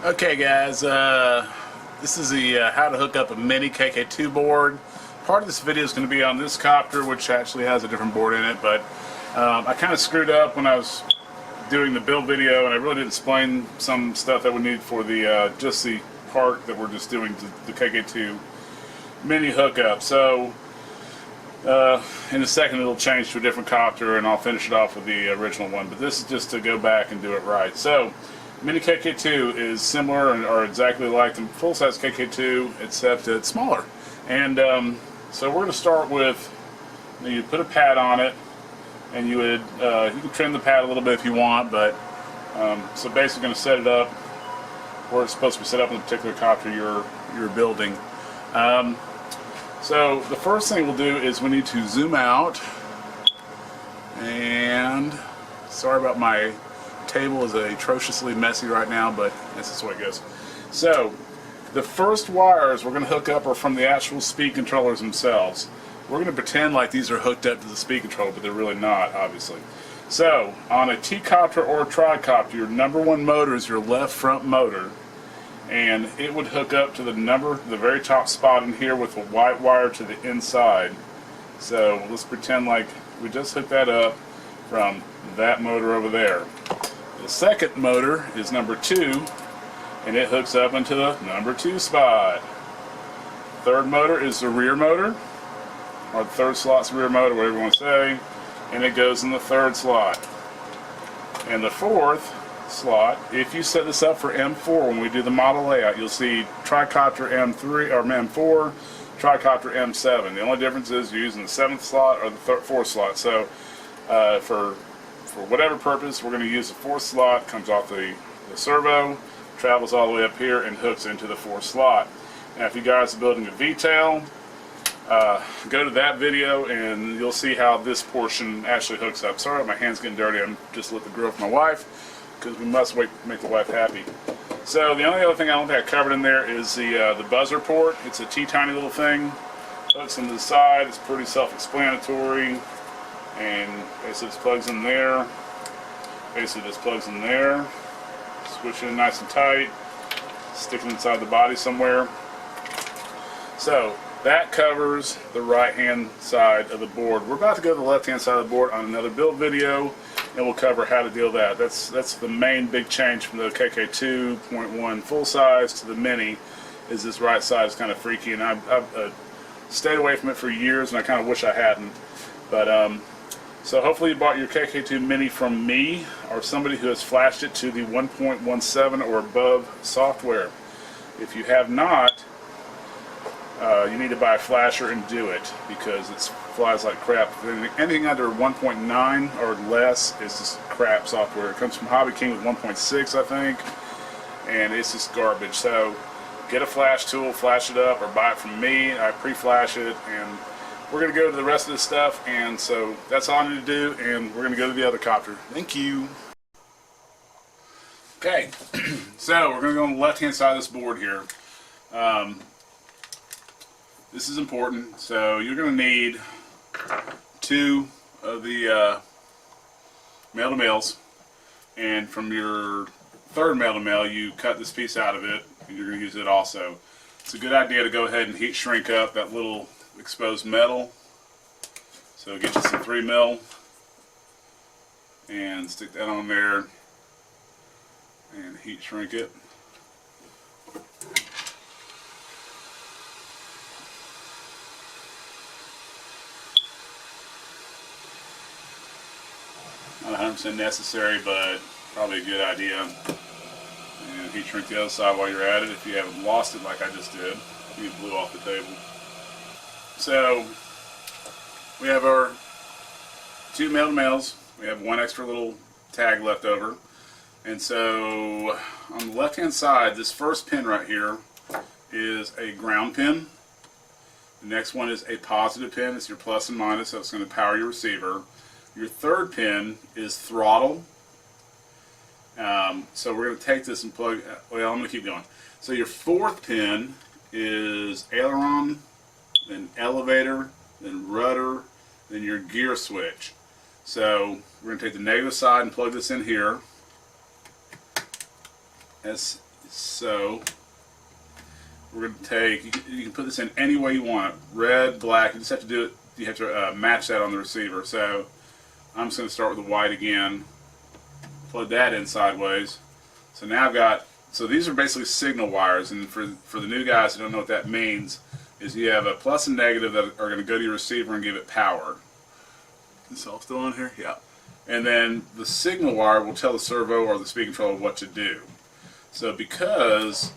Okay guys, this is the how to hook up a mini KK2 board. Part of this video is going to be on this copter, which actually has a different board in it, but I kind of screwed up when I was doing the build video, and I really didn't explain some stuff that we need for the just the part that we're just doing the KK2 mini hookup. So in a second it'll change to a different copter and I'll finish it off with the original one, but this is just to go back and do it right. So Mini KK2 is similar or exactly like the full-size KK2, except it's smaller. And so we're going to start with, you put a pad on it, and you would you can trim the pad a little bit if you want, but so basically going to set it up where it's supposed to be set up in the particular copter you're building. So the first thing we'll do is we need to zoom out, and sorry about my table is atrociously messy right now, but this is the way it goes. So the first wires we're going to hook up are from the actual speed controllers themselves. We're going to pretend like these are hooked up to the speed controller, but they're really not, obviously. So on a T-copter or a tricopter, your number one motor is your left front motor, and it would hook up to the very top spot in here with a white wire to the inside. So let's pretend like we just hooked that up from that motor over there. The second motor is number 2, and it hooks up into the number 2 spot. Third motor is the rear motor, or the third slot's rear motor, whatever you want to say, and it goes in the third slot. And the fourth slot, if you set this up for M4 when we do the model layout, you'll see tricopter M3 or M4, tricopter M7. The only difference is you're using the 7th slot or the 4th slot. So for whatever purpose, we're going to use the 4th slot, comes off the servo, travels all the way up here and hooks into the 4th slot. Now if you guys are building a V-tail, go to that video and you'll see how this portion actually hooks up. Sorry, my hand's getting dirty. I'm just lit the grill for my wife because we must make the wife happy. So the only other thing I don't think I covered in there is the buzzer port. It's a teeny little thing. Hooks into the side. It's pretty self-explanatory. And basically just plugs in there. Basically just plugs in there. Switch it in nice and tight. Stick it inside the body somewhere. So that covers the right hand side of the board. We're about to go to the left hand side of the board on another build video, and we'll cover how to deal with that. That's the main big change from the KK 2.1 full size to the mini, is this right side is kind of freaky, and I've stayed away from it for years, and I kind of wish I hadn't. But so hopefully you bought your KK2 mini from me or somebody who has flashed it to the 1.17 or above software. If you have not, you need to buy a flasher and do it, because it flies like crap. Anything under 1.9 or less is just crap software. It comes from Hobby King with 1.6, I think, and it's just garbage. So get a flash tool, flash it up, or buy it from me. I pre-flash it, and we're going to go to the rest of this stuff, and so that's all I need to do, and we're going to go to the other copter. Thank you. Okay, so we're going to go on the left-hand side of this board here. This is important. So you're going to need 2 of the male-to-males, and from your third male-to-male, you cut this piece out of it, and you're going to use it also. It's a good idea to go ahead and heat shrink up that little exposed metal. So get you some 3 mil and stick that on there and heat shrink it. Not 100% necessary, but probably a good idea. And heat shrink the other side while you're at it if you haven't lost it like I just did. You blew off the table. So we have our 2 male-to-males. We have 1 extra little tag left over. And so on the left-hand side, this first pin right here is a ground pin. The next one is a positive pin. It's your plus and minus, so it's going to power your receiver. Your third pin is throttle. So we're going to take this and plug, well, I'm going to keep going. So your fourth pin is aileron, then elevator, then rudder, then your gear switch. So we're going to take the negative side and plug this in here. As So we're going to take, you can put this in any way you want, red, black, you just have to do it, you have to match that on the receiver. So I'm just going to start with the white again, plug that in sideways. So now I've got, so these are basically signal wires, and for the new guys who don't know what that means, is you have a plus and negative that are going to go to your receiver and give it power. Is this all still on here? Yeah. And then the signal wire will tell the servo or the speed controller what to do. So because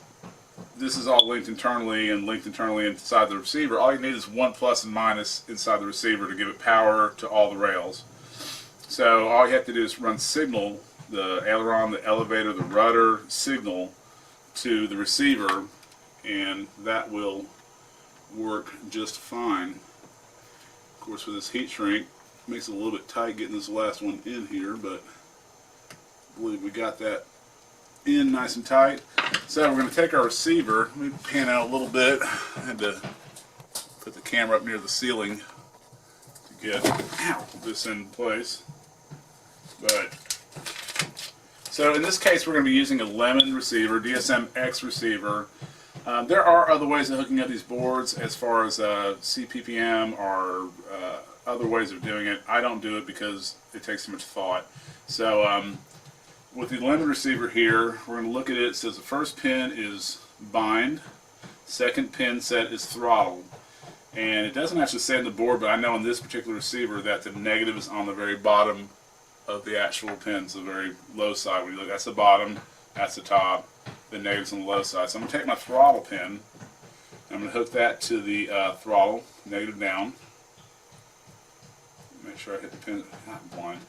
this is all linked internally and linked internally inside the receiver, all you need is one plus and minus inside the receiver to give it power to all the rails. So all you have to do is run signal, the aileron, the elevator, the rudder signal to the receiver, and that will work just fine. Of course, with this heat shrink, it makes it a little bit tight getting this last one in here, but I believe we got that in nice and tight. So we're going to take our receiver, let me pan out a little bit. I had to put the camera up near the ceiling to get this in place. But so in this case we're going to be using a Lemon receiver, DSM-X receiver. There are other ways of hooking up these boards as far as CPPM or other ways of doing it. I don't do it because it takes too much thought. So with the Lemon receiver here, we're going to look at it. It says the first pin is bind, second pin set is throttle. And it doesn't actually say on the board, but I know on this particular receiver that the negative is on the very bottom of the actual pins, the very low side. When you look, that's the bottom, that's the top, the negative's on the low side. So I'm going to take my throttle pin, I'm going to hook that to the throttle, negative down. Make sure I hit the pin, not blind,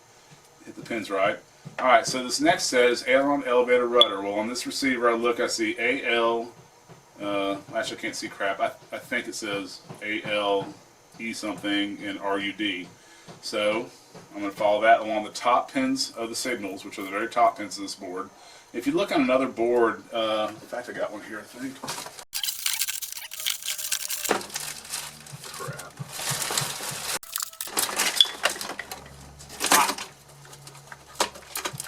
hit the pins right. Alright, so this next says aileron, elevator, rudder. Well, on this receiver I look, I see AL, actually I can't see crap, I think it says AL, E something, and RUD. So I'm going to follow that along the top pins of the signals, which are the very top pins of this board. If you look on another board, in fact I got one here I think. Crap.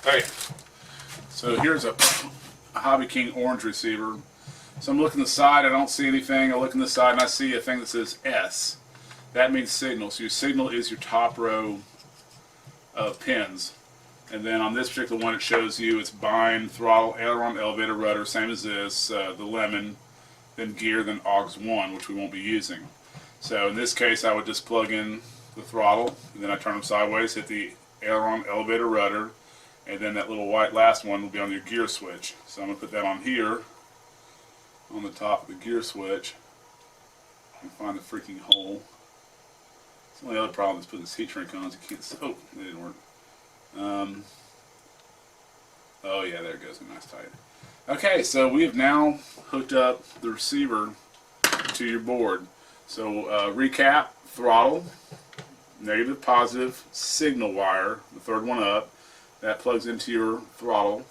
Okay, so here's a Hobby King orange receiver. So I'm looking to the side, I don't see anything. I look on the side and I see a thing that says S. That means signal. So your signal is your top row of pins. And then on this particular one it shows you it's bind, throttle, aileron, elevator, rudder, same as this, the Lemon, then gear, then aux 1, which we won't be using. So in this case I would just plug in the throttle, and then I turn them sideways, hit the aileron, elevator, rudder, and then that little white last one will be on your gear switch. So I'm going to put that on here, on the top of the gear switch, and find the freaking hole. The only other problem is putting this heat shrink on is you can't, oh, it didn't work. Oh yeah, there it goes, nice tight. Okay, so we have now hooked up the receiver to your board. So recap, throttle, negative, positive, signal wire, the third one up, that plugs into your throttle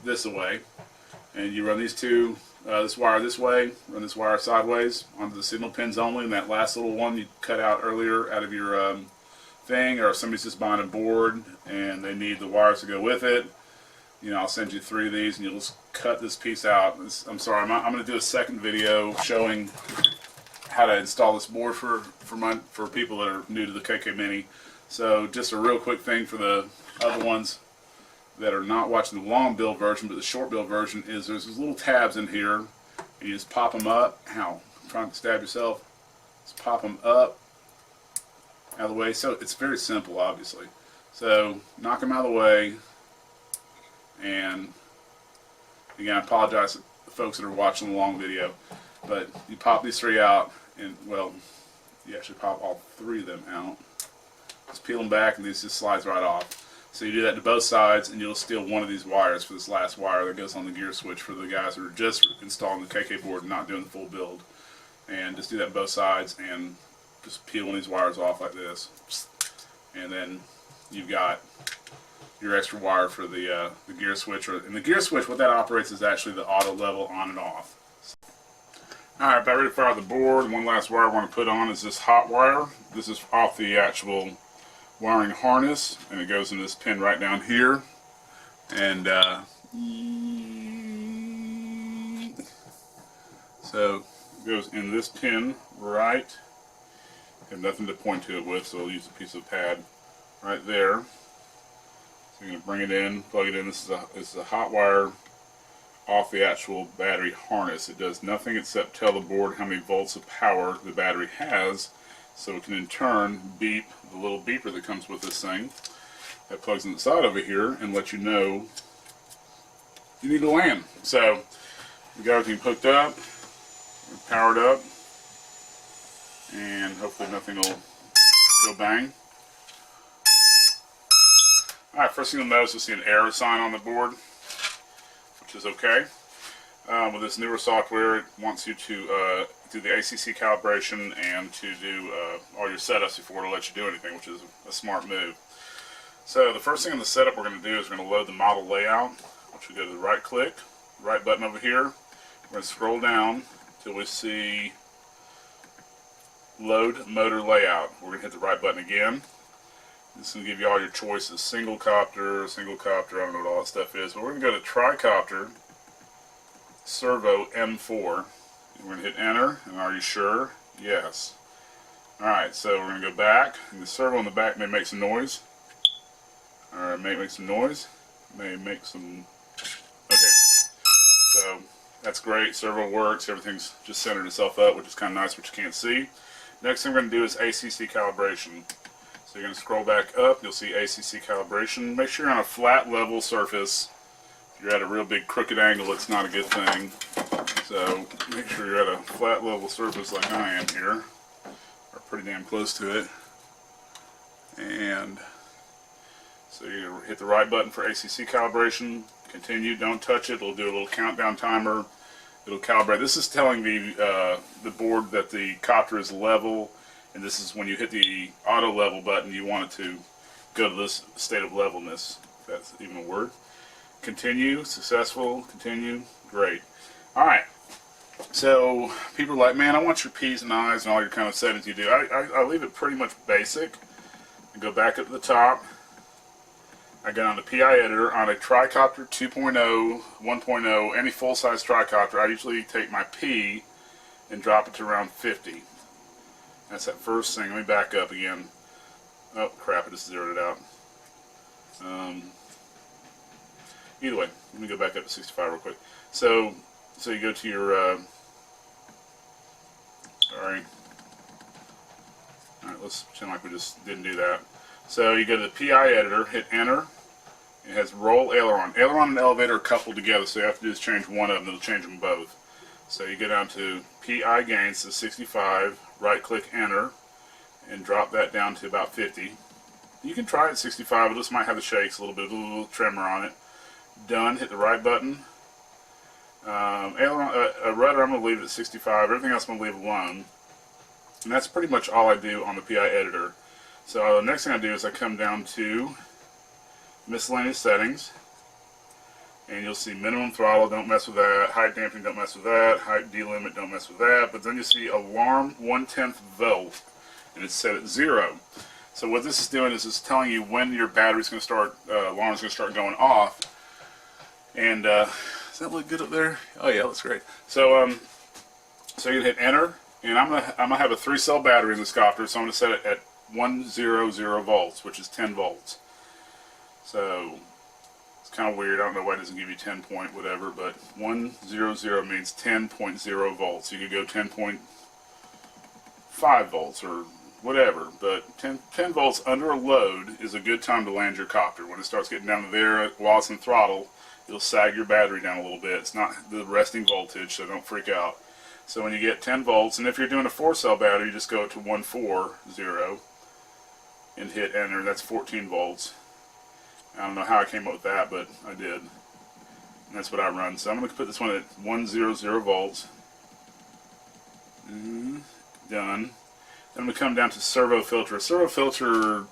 this way, and you run these two, this wire this way, run this wire sideways onto the signal pins only, and that last little one you cut out earlier out of your thing, or if somebody's just buying a board and they need the wires to go with it, you know, I'll send you 3 of these and you'll just cut this piece out. I'm sorry, I'm going to do a second video showing how to install this board for people that are new to the KK Mini. So just a real quick thing for the other ones that are not watching the long build version, but the short build version is there's these little tabs in here, and you just pop them up. Ow, I'm trying to stab yourself. Just pop them up out of the way. So it's very simple, obviously. So knock them out of the way, and again, I apologize to the folks that are watching the long video, but you pop these 3 out, and well, you actually pop all 3 of them out. Just peel them back, and these just slides right off. So you do that to both sides, and you'll steal one of these wires for this last wire that goes on the gear switch for the guys who are just installing the KK board and not doing the full build. And just do that on both sides, and just peel one of these wires off like this. And then you've got your extra wire for the gear switch. And the gear switch, what that operates is actually the auto level on and off. Alright, about ready to fire the board. One last wire I want to put on is this hot wire. This is off the actual wiring harness, and it goes in this pin right down here. And So it goes in this pin right. I have nothing to point to it with, so I'll use a piece of pad right there. So you're going to bring it in, plug it in. This is a hot wire off the actual battery harness. It does nothing except tell the board how many volts of power the battery has, so it can in turn beep the little beeper that comes with this thing that plugs in the side over here and let you know you need to land. So we got everything hooked up, powered up, and hopefully nothing will go bang. Alright, first thing you'll notice, you'll see an error sign on the board, which is okay. With this newer software, it wants you to do the ACC calibration and to do all your setups before it'll let you do anything, which is a smart move. So the first thing in the setup we're going to do is we're going to load the model layout, which we go to the right click, right button over here. We're going to scroll down until we see load motor layout. We're going to hit the right button again. This is going to give you all your choices, single copter, I don't know what all that stuff is, but we're going to go to tricopter, servo M4. We're going to hit enter, and are you sure? Yes. Alright, so we're going to go back, and the servo in the back may make some noise. Alright, may make some noise, may make some, okay. So, that's great, servo works, everything's just centered itself up, which is kind of nice, but you can't see. Next thing we're going to do is ACC calibration. So you're going to scroll back up, you'll see ACC calibration. Make sure you're on a flat level surface. If you're at a real big crooked angle, it's not a good thing. So make sure you're at a flat level surface like I am here, or pretty damn close to it. And so you hit the right button for ACC calibration, continue, don't touch it, it'll do a little countdown timer. It'll calibrate. This is telling the board that the copter is level, and this is when you hit the auto level button, you want it to go to this state of levelness, if that's even a word. Continue, successful, continue, great. Alright, so people are like, man, I want your P's and I's and all your kind of settings you do. I leave it pretty much basic. I go back up to the top. I go on the PI editor on a Tricopter 2.0, 1.0, any full-size Tricopter. I usually take my P and drop it to around 50. That's that first thing. Let me back up again. Oh crap, I just zeroed it out. Either way, let me go back up to 65 real quick. So you go to your, sorry. Alright, let's pretend like we just didn't do that. So you go to the PI editor, hit enter. It has roll aileron. Aileron and elevator are coupled together, so you have to do is change one of them, it'll change them both. So you go down to PI gains to 65, right click enter, and drop that down to about 50. You can try it at 65, but this might have the shakes a little bit, a little tremor on it. Done, hit the right button. Aileron, rudder I'm going to leave it at 65, everything else I'm going to leave alone. And that's pretty much all I do on the PI editor. So the next thing I do is I come down to miscellaneous settings, and you'll see minimum throttle, don't mess with that, height damping, don't mess with that, height delimit, don't mess with that, but then you see alarm 1/10 volt, and it's set at 0. So what this is doing is it's telling you when your battery's going to start, alarm's going to start going off, and does that look good up there? Oh yeah, that's great. So so you can hit enter, and I'm gonna have a 3-cell battery in this copter, so I'm going to set it at 100 volts, which is 10 volts. So it's kind of weird. I don't know why it doesn't give you 10 point whatever, but 100 means 10.0 volts. You could go 10.5 volts or whatever, but 10 volts under a load is a good time to land your copter. When it starts getting down to there while it's in throttle, it'll sag your battery down a little bit. It's not the resting voltage, so don't freak out. So when you get 10 volts, and if you're doing a 4-cell battery, you just go to 140 and hit enter. That's 14 volts. I don't know how I came up with that, but I did. And that's what I run. So I'm going to put this one at 100 volts. Done. Then I'm going to come down to servo filter. A servo filter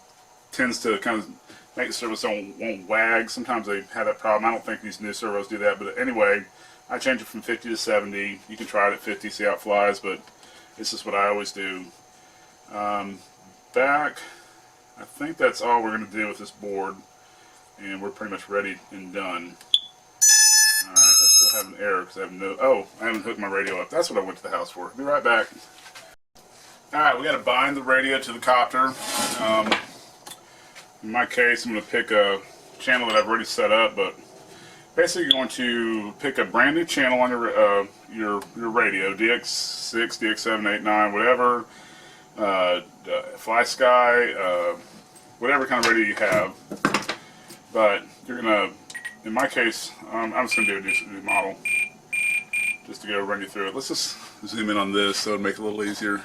tends to kind of make the servos won't wag. Sometimes they have that problem. I don't think these new servos do that, but anyway, I change it from 50 to 70. You can try it at 50, see how it flies, but this is what I always do. Back, I think that's all we're going to do with this board, and we're pretty much ready and done. an error because I have no. Oh, I haven't hooked my radio up. That's what I went to the house for. Be right back. All right, we got to bind the radio to the copter. In my case, I'm going to pick a channel that I've already set up, but basically you're going to pick a brand new channel on your radio, DX6, DX7, 8, 9, whatever, Fly Sky, whatever kind of radio you have. But you're going to, in my case, I'm just going to do a new model just to go run you through it. Let's just zoom in on this so it'll make it a little easier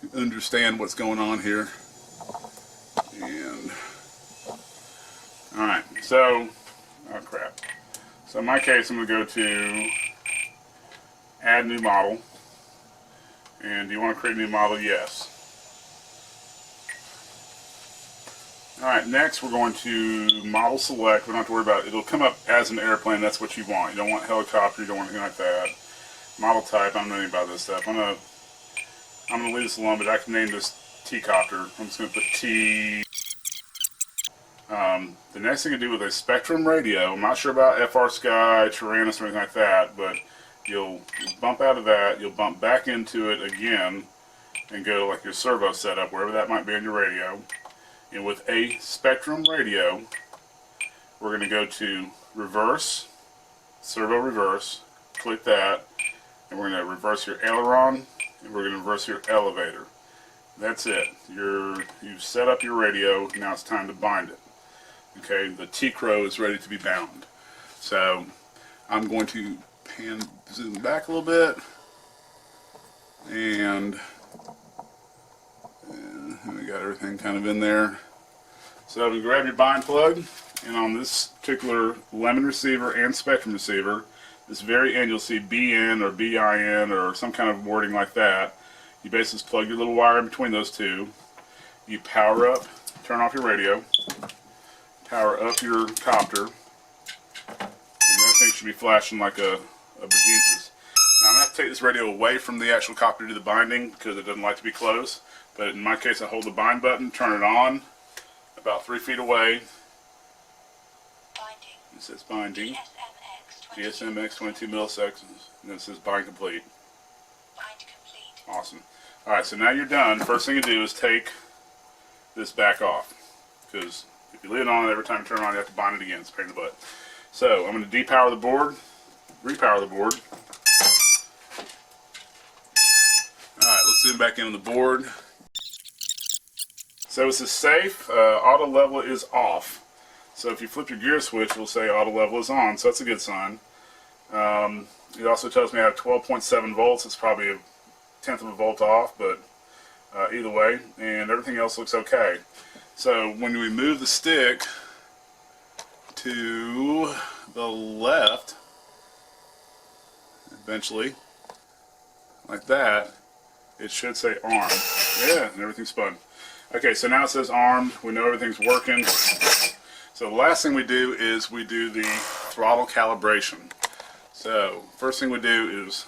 to understand what's going on here. And alright, so, oh crap. So in my case, I'm going to go to add new model. And do you want to create a new model? Yes. Alright, next we're going to model select. We don't have to worry about it. It'll come up as an airplane. That's what you want. You don't want helicopter. You don't want anything like that. Model type. I don't know anything about this stuff. I'm gonna leave this alone, but I can name this T-copter. I'm just going to put T. The next thing to do with a Spectrum radio, I'm not sure about FR Sky, Tyrannus, or anything like that, but you'll bump out of that, you'll bump back into it again, and go to like your servo setup, wherever that might be on your radio. And with a Spectrum radio, we're going to go to reverse, servo reverse, click that, and we're going to reverse your aileron, and we're going to reverse your elevator. That's it. You've set up your radio, now it's time to bind it. Okay, the T-Crow is ready to be bound. So I'm going to zoom back a little bit, and we got everything kind of in there. So we grab your bind plug, and on this particular Lemon receiver and Spectrum receiver, this very end you'll see BN or BIN or some kind of wording like that. You basically just plug your little wire in between those two. You power up, turn off your radio, power up your copter, and that thing should be flashing like a bejesus. Now I'm going to have to take this radio away from the actual copter to do the binding because it doesn't like to be close. But in my case, I hold the bind button, turn it on, about 3 feet away. Binding. It says binding. GSMX 22 milliseconds, and then it says bind complete. Bind complete. Awesome. Alright, so now you're done. First thing you do is take this back off, because if you leave it on, every time you turn it on, you have to bind it again. It's a pain in the butt. So I'm going to depower the board, repower the board. Alright, let's zoom back in on the board. So this is safe. Auto level is off. So if you flip your gear switch, it will say auto level is on. So that's a good sign. It also tells me I have 12.7 volts. It's probably a tenth of a volt off, but either way, and everything else looks okay. So when we move the stick to the left, eventually, like that, it should say armed. Yeah, and everything's spun. Okay, so now it says armed. We know everything's working. So the last thing we do is we do the throttle calibration. So first thing we do is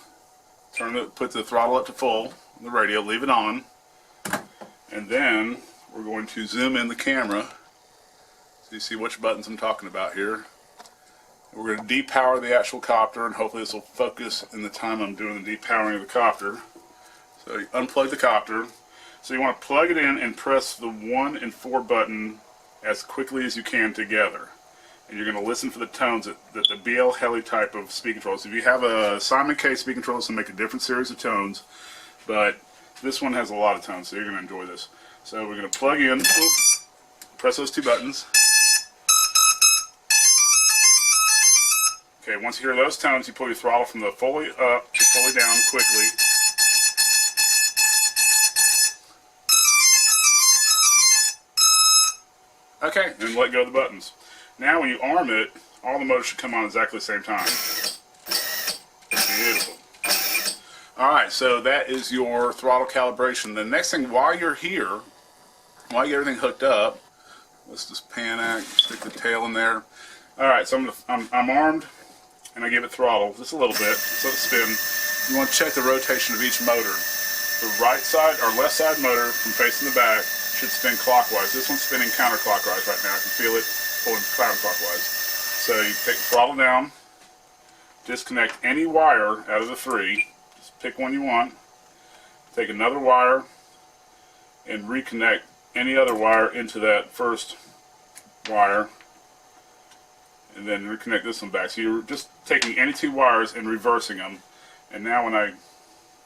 put the throttle up to full on the radio, leave it on, and then we're going to zoom in the camera so you see which buttons I'm talking about here. We're going to depower the actual copter, and hopefully this will focus in the time I'm doing the depowering of the copter. So you unplug the copter. So you want to plug it in and press the 1 and 4 button as quickly as you can together. And you're going to listen for the tones that the BL Heli type of speed controls. If you have a Simon K speed controller, it's going to make a different series of tones, but this one has a lot of tones, so you're going to enjoy this. So we're going to plug in, press those 2 buttons. Okay, once you hear those tones, you pull your throttle from the fully up to fully down quickly. Okay, and let go of the buttons. Now when you arm it, all the motors should come on exactly the same time. Beautiful. Alright, so that is your throttle calibration. The next thing, while you're here, while you get everything hooked up, let's just pan stick the tail in there. Alright, so I'm armed, and I give it throttle, just a little bit, so it spin. You want to check the rotation of each motor. The right side, or left side motor from facing the back should spin clockwise. This one's spinning counterclockwise right now. I can feel it pulling counterclockwise. So you take the throttle down disconnect any wire out of the 3. Just pick one you want. Take another wire and reconnect any other wire into that first wire, and then reconnect this one back. So you're just taking any 2 wires and reversing them. And now when I,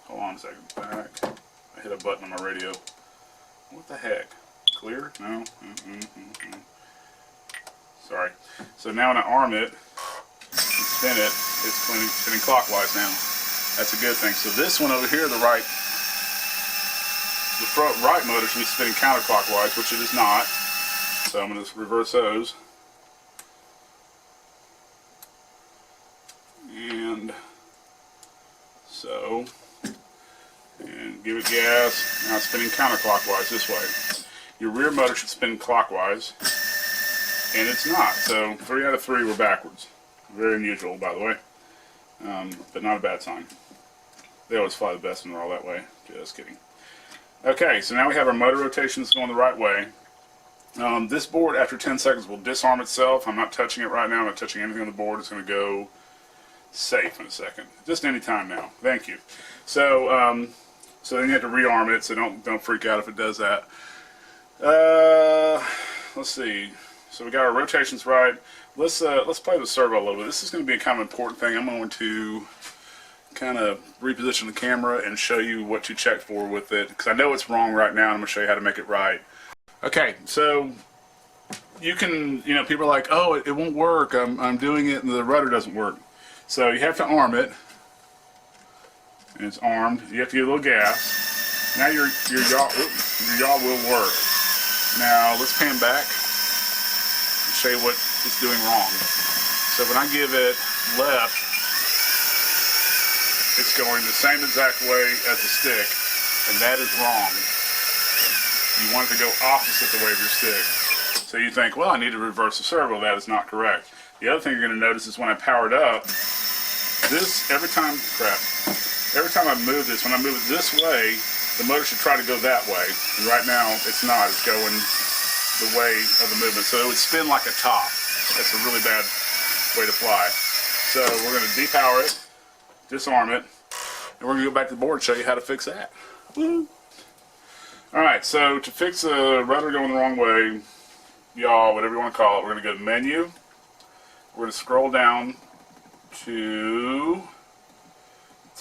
hold on a second, back, I hit a button on my radio. What the heck? Clear? No? Sorry. So now when I arm it and spin it, it's spinning clockwise now. That's a good thing. So this one over here, the right motor should be spinning counterclockwise, which it is not. So I'm going to reverse those. And so, and give it gas. Now it's spinning counterclockwise this way. Your rear motor should spin clockwise, and it's not. So 3 out of 3 were backwards. Very unusual, by the way, but not a bad sign. They always fly the best when they're all that way. Just kidding. Okay, so now we have our motor rotations going the right way. This board, after 10 seconds, will disarm itself. I'm not touching it right now. I'm not touching anything on the board. It's going to go safe in a second. Just any time now. Thank you. So, so then you have to rearm it. So don't freak out if it does that. Let's see. So we got our rotations right. Let's play the servo a little bit. This is going to be a kind of important thing. I'm going to kind of reposition the camera and show you what you check for with it, because I know it's wrong right now, and I'm going to show you how to make it right. Okay, so you can, people are like, oh, it won't work. I'm doing it and the rudder doesn't work. So you have to arm it, and it's armed. You have to give a little gas. Now your yaw will work. Now let's pan back and show you what it's doing wrong. So when I give it left, it's going the same exact way as the stick, and that is wrong. You want it to go opposite the way of your stick. So you think, well, I need to reverse the servo. That is not correct. The other thing you're going to notice is when I power it up, every time I move this, when I move it this way, the motor should try to go that way. And right now, it's not. It's going the way of the movement. So it would spin like a top. That's a really bad way to fly. So we're going to depower it, disarm it, and we're going to go back to the board and show you how to fix that. Woo! Alright, so to fix the rudder going the wrong way, yaw, whatever you want to call it, we're going to go to Menu. We're going to scroll down to,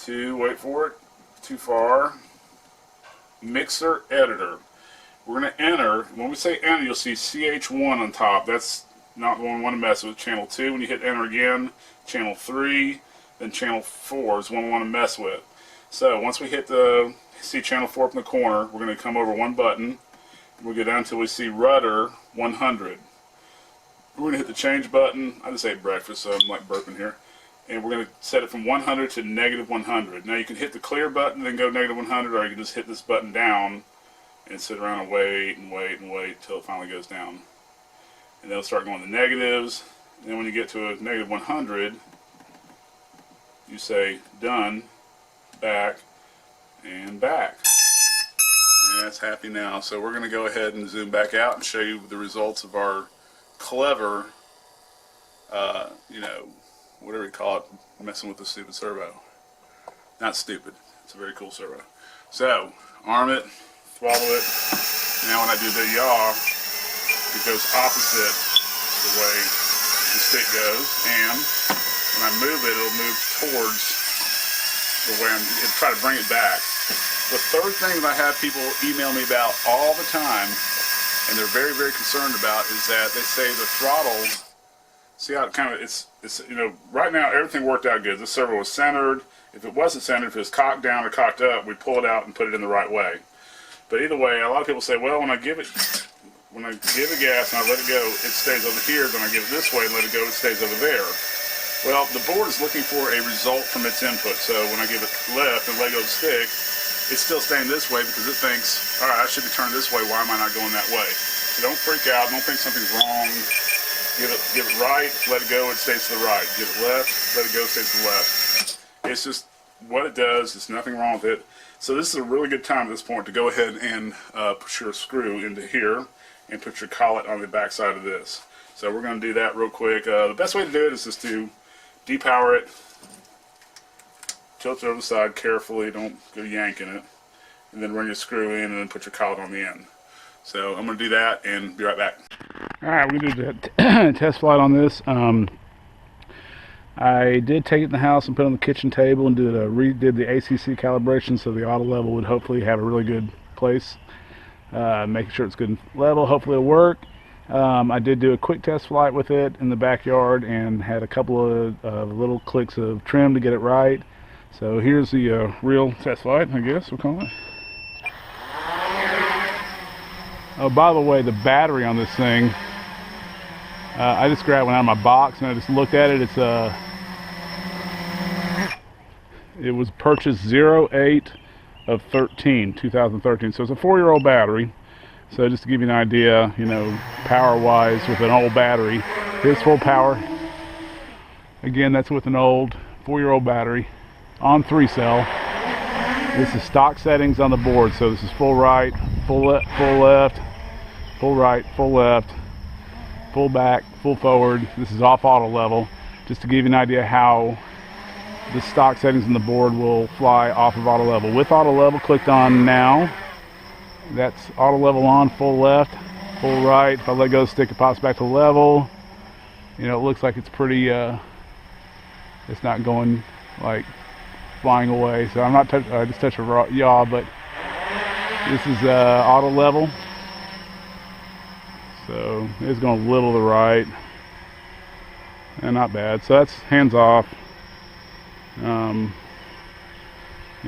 wait for it, too far, Mixer Editor. We're going to enter, when we say enter, you'll see CH1 on top. That's not the one we want to mess with. Channel 2, when you hit enter again, channel 3, then channel 4 is the one we want to mess with. So once we hit see channel 4 up in the corner, we're going to come over one button. We'll go down until we see rudder 100. We're going to hit the change button. I just ate breakfast, so I'm like burping here. And we're going to set it from 100 to negative 100. Now you can hit the clear button, then go negative 100, or you can just hit this button down and sit around and wait and wait and wait until it finally goes down. And then it'll start going to negatives. And then when you get to a negative 100, you say done, back, and back. Yeah, it's happy now. So we're going to go ahead and zoom back out and show you the results of our clever, whatever you call it, messing with the stupid servo. Not stupid. It's a very cool servo. So, arm it, throttle it. Now when I do the yaw, it goes opposite the way the stick goes, and when I move it, it'll move towards the way it'll try to bring it back. The third thing that I have people email me about all the time, and they're very, very concerned about, is that they say the throttle, see how it kind of, it's right now everything worked out good. The servo was centered. If it wasn't centered, if it was cocked down or cocked up, we pull it out and put it in the right way. But either way, a lot of people say, well, when I give it gas and I let it go, it stays over here. Then I give it this way and let it go, it stays over there. Well, the board is looking for a result from its input. So when I give it left and let go of the stick, it's still staying this way because it thinks, all right, I should be turning this way. Why am I not going that way? So don't freak out. Don't think something's wrong. Give it right, let it go, it stays to the right. Give it left, let it go, it stays to the left. It's just what it does. There's nothing wrong with it. So this is a really good time at this point to go ahead and put your screw into here and put your collet on the back side of this. So we're going to do that real quick. The best way to do it is just to depower it, tilt it over the side carefully, don't go yanking it, and then run your screw in and then put your collet on the end. So I'm going to do that and be right back. Alright, we're going to do the test flight on this. I did take it in the house and put it on the kitchen table and redid the ACC calibration so the auto level would hopefully have a really good place. Making sure it's good and level, hopefully it'll work. I did do a quick test flight with it in the backyard and had a couple of little clicks of trim to get it right. So here's the real test flight, I guess we'll call it. Oh, by the way, the battery on this thing, I just grabbed one out of my box and I just looked at it. It was purchased 08 of 2013, so it's a 4-year-old battery. So just to give you an idea, you know, power-wise with an old battery, here's full power. Again, that's with an old 4-year-old battery on 3-cell. This is stock settings on the board, so this is full right, full left, full right, full left, full back, full forward. This is off auto level, just to give you an idea how the stock settings on the board will fly off of auto level. With auto level clicked on now, that's auto level on, full left, full right. If I let go of the stick, it pops back to level. You know, it looks like it's pretty, it's not going like flying away. So I'm not I just touched a yaw, but this is auto level. So it's going a little to the right. And not bad. So that's hands off. You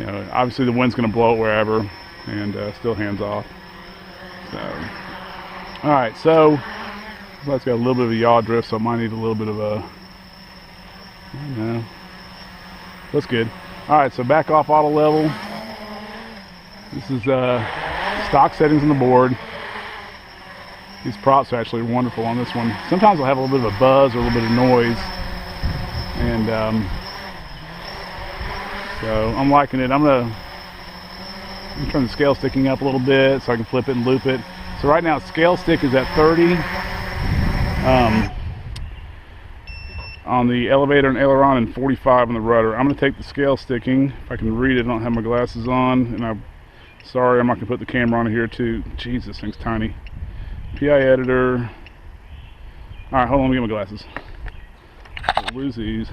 know, obviously the wind's going to blow it wherever, and still hands off. So, all right, so that's got a little bit of a yaw drift, so it might need a little bit of a, I don't know. That's good. All right, so back off auto level. This is stock settings on the board. These props are actually wonderful on this one. Sometimes I'll have a little bit of a buzz or a little bit of noise, and so I'm liking it. I'm turn the scale sticking up a little bit so I can flip it and loop it. So right now scale stick is at 30 on the elevator and aileron and 45 on the rudder. I'm going to take the scale sticking. If I can read it, I don't have my glasses on, and I'm sorry, I'm not going to put the camera on here too. Jeez, this thing's tiny. PI editor. Alright, hold on, let me get my glasses. I'll lose these.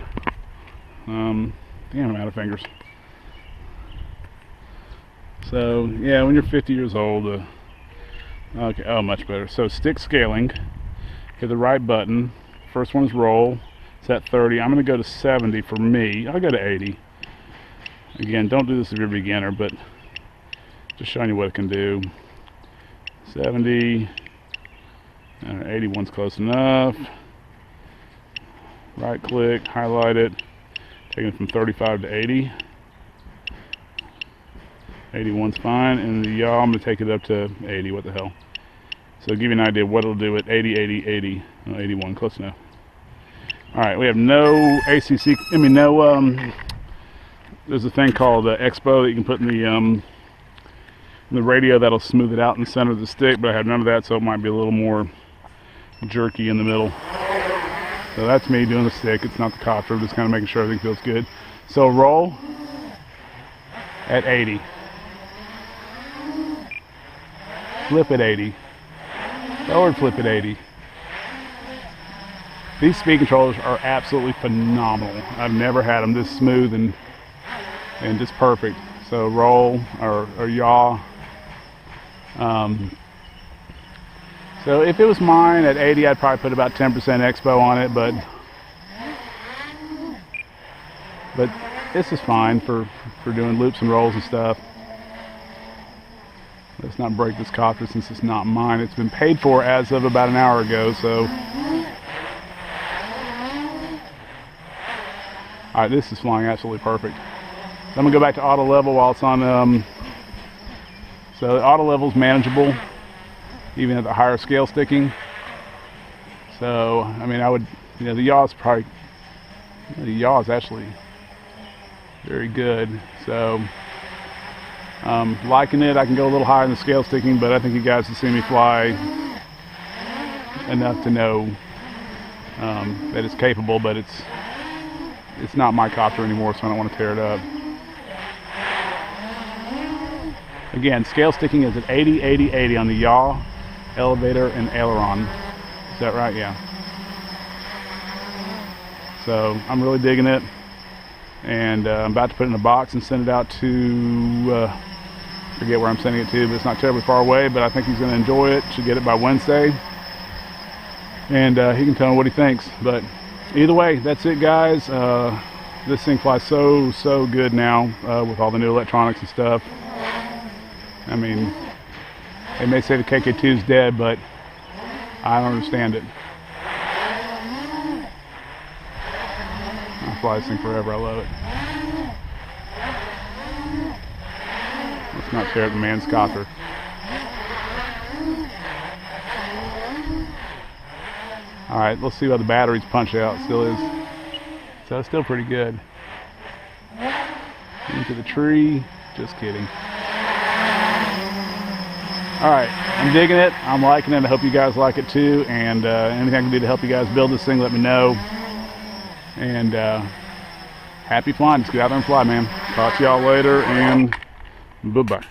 Damn, I'm out of fingers. So, yeah, when you're 50 years old, okay, oh, much better. So, stick scaling, hit the right button. First one is roll. It's at 30. I'm going to go to 70 for me. I'll go to 80. Again, don't do this if you're a beginner, but just showing you what it can do. 70. 81's close enough. Right click, highlight it. Taking it from 35 to 80. 81's fine, and the yaw, I'm going to take it up to 80. What the hell? So give you an idea of what it'll do at 80, 80, 80. No, 81, close enough. Alright, we have no ACC, there's a thing called Expo that you can put in the radio that'll smooth it out in the center of the stick, but I have none of that, so it might be a little more jerky in the middle. So that's me doing the stick. It's not the copter. I'm just kind of making sure everything feels good. So roll at 80. Flip at 80. Forward flip at 80. These speed controllers are absolutely phenomenal. I've never had them this smooth and just perfect. So roll or yaw. So if it was mine at 80, I'd probably put about 10% Expo on it, but this is fine for doing loops and rolls and stuff. Let's not break this copter since it's not mine. It's been paid for as of about an hour ago, so. Alright, this is flying absolutely perfect. So I'm going to go back to auto level while it's on, so auto level is manageable, even at the higher scale sticking. So, I mean, I would, you know, the yaw is probably, the yaw is actually very good. So, liking it. I can go a little higher in the scale sticking, but I think you guys have seen me fly enough to know that it's capable, but it's not my copter anymore, so I don't want to tear it up. Again, scale sticking is at 80, 80, 80 on the yaw, elevator, and aileron. Is that right? Yeah. So I'm really digging it, and I'm about to put it in a box and send it out to, forget where I'm sending it to, but it's not terribly far away, but I think he's going to enjoy it. Should get it by Wednesday, and he can tell me what he thinks. But either way, that's it, guys. This thing flies so good now with all the new electronics and stuff. I mean, they may say the KK2 is dead, but I don't understand it. I'll fly this thing forever. I love it. Let's not tear up the man's copter. Alright, let's see how the batteries punch out. Still is. So it's still pretty good. Into the tree. Just kidding. Alright, I'm digging it. I'm liking it. I hope you guys like it too. And anything I can do to help you guys build this thing, let me know. And happy flying. Just get out there and fly, man. Talk to y'all later, and bye-bye.